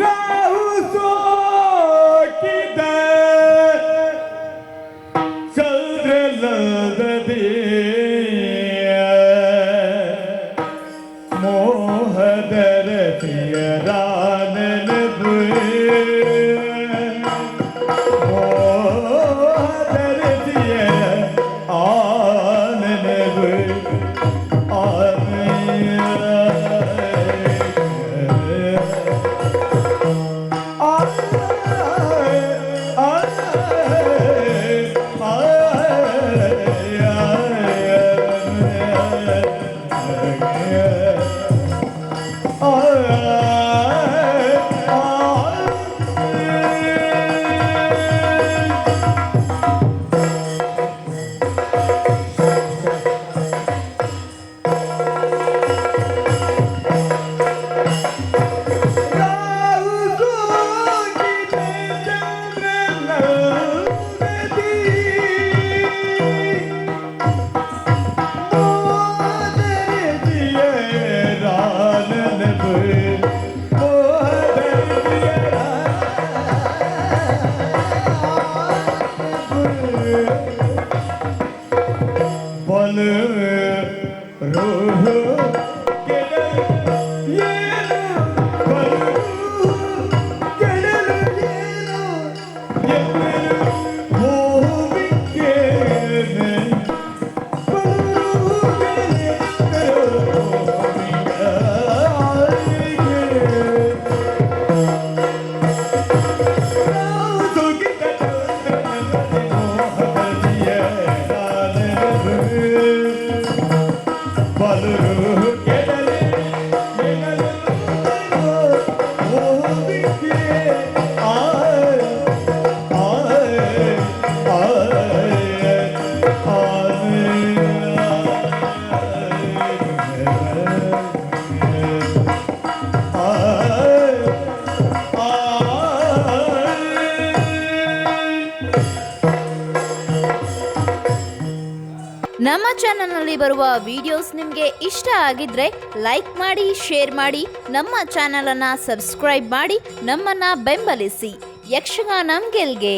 ರಾಹು ಸೋಕಿದ ಚಂದ್ರಲದದಿ ಮೋಹದರ ಪಿಯರಾನನದು ಮೋಹದರ ಪಿಯರ ಆನನದು ನಮ್ಮ ಚಾನಲ್ನಲ್ಲಿ ಬರುವ ವಿಡಿಯೋಸ್ ನಿಮಗೆ ಇಷ್ಟ ಆಗಿದ್ರೆ ಲೈಕ್ ಮಾಡಿ, ಶೇರ್ ಮಾಡಿ, ನಮ್ಮ ಚಾನಲನ್ನು ಸಬ್ಸ್ಕ್ರೈಬ್ ಮಾಡಿ, ನಮ್ಮನ್ನು ಬೆಂಬಲಿಸಿ. ಯಕ್ಷಗಾನ ಗೆಲ್ಗೆ.